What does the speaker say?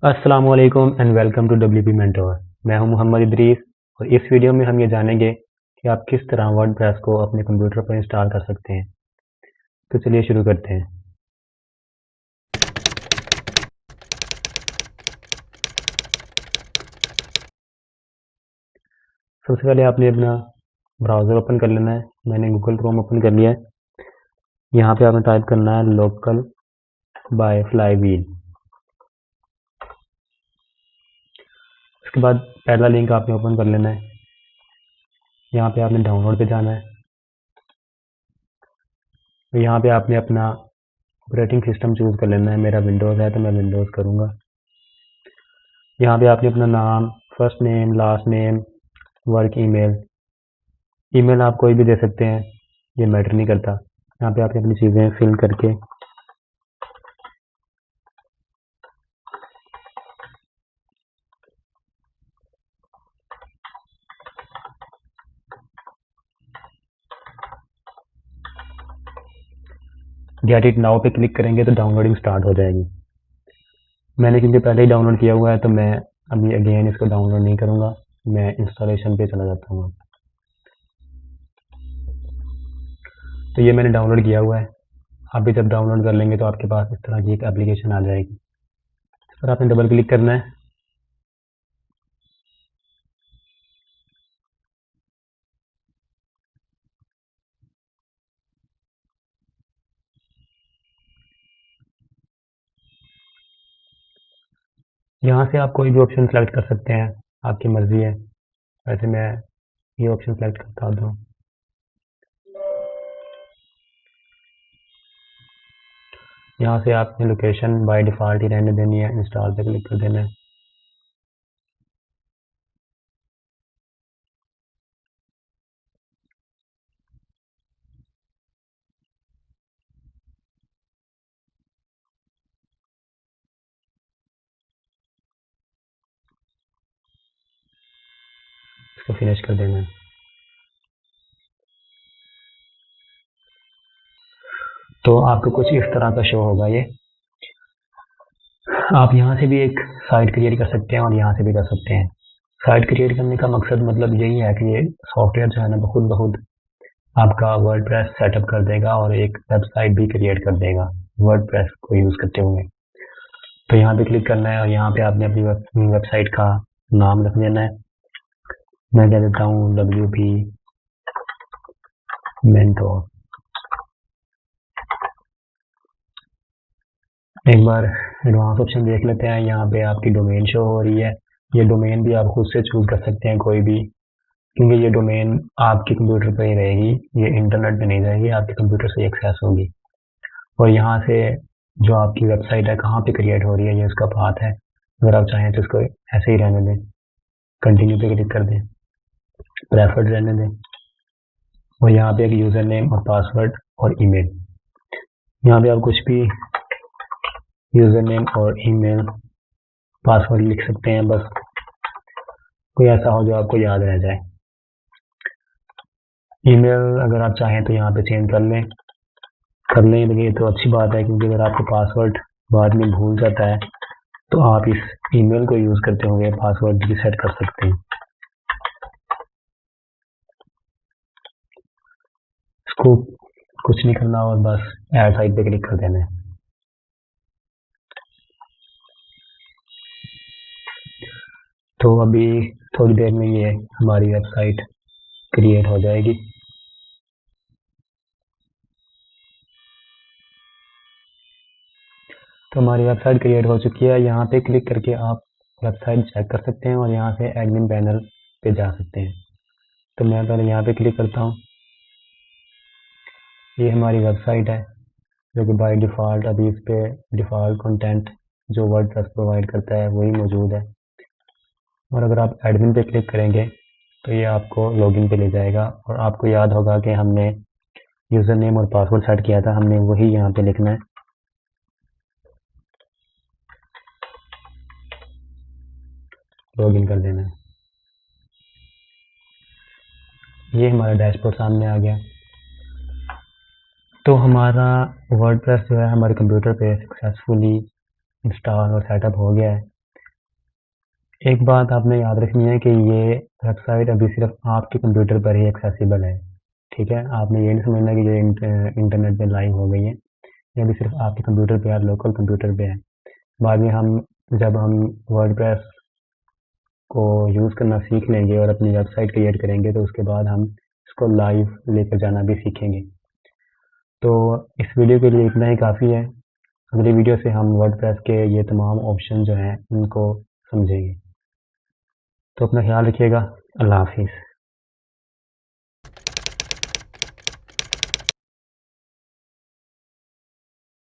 अस्सलाम वालेकुम and welcome to WP mentor. मैं हूं मोहम्मद इदरीस और इस वीडियो में हम ये जानेंगे कि आप किस तरह वर्डप्रेस को अपने कंप्यूटर पर इंस्टॉल कर सकते हैं। तो चलिए शुरू करते हैं। सबसे पहले आपने अपना ब्राउज़र ओपन कर लेना है। मैंने गूगल क्रोम ओपन कर लिया है। यहाँ पे आपने टाइप करना है लोकल बाय फ्लाईव्हील। उसके बाद पहला लिंक आपने ओपन कर लेना है। यहाँ पे आपने डाउनलोड पे जाना है। तो यहाँ पे आपने अपना ऑपरेटिंग सिस्टम चूज़ कर लेना है। मेरा विंडोज़ है तो मैं विंडोज़ करूँगा। यहाँ पे आपने अपना नाम, first name, last name, work email आप कोई भी दे सकते हैं, ये मैटर नहीं करता। यहाँ पे आपने अपनी चीज़ें फिल करके गेट इट नाउ पे क्लिक करेंगे तो डाउनलोडिंग स्टार्ट हो जाएगी। मैंने क्योंकि पहले ही डाउनलोड किया हुआ है तो मैं अभी अगेन इसको डाउनलोड नहीं करूँगा। मैं इंस्टॉलेशन पे चला जाता हूँ। तो ये मैंने डाउनलोड किया हुआ है। आप भी जब डाउनलोड कर लेंगे तो आपके पास इस तरह की एक एप्लीकेशन आ जाएगी। इस पर आपने डबल क्लिक करना है। यहाँ से आप कोई भी ऑप्शन सेलेक्ट कर सकते हैं, आपकी मर्ज़ी है। वैसे मैं ये ऑप्शन सेलेक्ट करता हूँ। यहाँ से आपने लोकेशन बाय डिफ़ॉल्ट ही रहने देनी है, इंस्टॉल पे क्लिक कर देना है। इसको फिनिश कर देना है। तो आपको कुछ इस तरह का शो होगा ये। आप यहाँ से भी एक साइट क्रिएट कर सकते हैं और यहाँ से भी कर सकते हैं। साइट क्रिएट करने का मकसद मतलब यही है कि ये सॉफ्टवेयर जो है ना खुद ब खुद आपका वर्डप्रेस सेटअप कर देगा और एक वेबसाइट भी क्रिएट कर देगा वर्डप्रेस को यूज़ करते हुए। तो यहाँ पे क्लिक करना है और यहाँ पे आपने अपनी वेबसाइट का नाम रख देना है। मैं कह देता हूँ WP मेंटोर। एक बार एडवांस ऑप्शन देख लेते हैं। यहाँ पे आपकी डोमेन शो हो रही है। ये डोमेन भी आप खुद से चूज़ कर सकते हैं कोई भी, क्योंकि ये डोमेन आपके कंप्यूटर पर ही रहेगी, ये इंटरनेट पे नहीं जाएगी, आपके कंप्यूटर से एक्सेस होगी। और यहाँ से जो आपकी वेबसाइट है कहाँ पे क्रिएट हो रही है ये उसका पाथ है। अगर आप चाहें तो इसको ऐसे ही रहने दें, कंटिन्यू पे क्लिक कर दें, प्रेफर्ड रहने दें और यहाँ पे एक यूज़र नेम और पासवर्ड और ईमेल, यहाँ पे आप कुछ भी यूज़र नेम और ईमेल पासवर्ड लिख सकते हैं। बस कोई ऐसा हो जो आपको याद रह जाए। ईमेल अगर आप चाहें तो यहाँ पे चेंज कर लें तो ये तो अच्छी बात है, क्योंकि अगर आपको पासवर्ड बाद में भूल जाता है तो आप इस ईमेल को यूज़ करते हुए पासवर्ड भी सेट कर सकते हैं। इसको कुछ नहीं करना और बस ऐड साइट पे क्लिक कर देना है। तो अभी थोड़ी देर में ये हमारी वेबसाइट क्रिएट हो जाएगी। तो हमारी वेबसाइट क्रिएट हो चुकी है। यहाँ पे क्लिक करके आप वेबसाइट चेक कर सकते हैं और यहाँ से एडमिन पैनल पे जा सकते हैं। तो मैं पहले यहाँ पे क्लिक करता हूँ। ये हमारी वेबसाइट है जो कि बाय डिफ़ॉल्ट अभी इस पे डिफ़ॉल्ट कंटेंट जो वर्डप्रेस प्रोवाइड करता है वही मौजूद है। और अगर आप एडमिन पे क्लिक करेंगे तो ये आपको लॉगिन पे ले जाएगा और आपको याद होगा कि हमने यूज़र नेम और पासवर्ड सेट किया था, हमने वही यहाँ पे लिखना है। लॉगिन कर देना है। ये हमारा डैशबोर्ड सामने आ गया। तो हमारा वर्डप्रेस जो है हमारे कंप्यूटर पे सक्सेसफुली इंस्टॉल और सेटअप हो गया है। एक बात आपने याद रखनी है कि ये वेबसाइट अभी सिर्फ आपके कंप्यूटर पर ही एक्सेसिबल है, ठीक है? आपने ये नहीं समझना कि ये इंटरनेट पे लाइव हो गई है, ये अभी सिर्फ आपके कंप्यूटर पे है, लोकल कंप्यूटर पे है। बाद में जब हम वर्डप्रेस को यूज़ करना सीख लेंगे और अपनी वेबसाइट क्रिएट करेंगे, तो उसके बाद हम इसको लाइव लेकर जाना भी सीखेंगे। तो इस वीडियो के लिए इतना ही काफ़ी है। अगली वीडियो से हम वर्डप्रेस के ये तमाम ऑप्शन जो हैं उनको समझेंगे। तो अपना ख्याल रखिएगा। अल्लाह हाफिज़।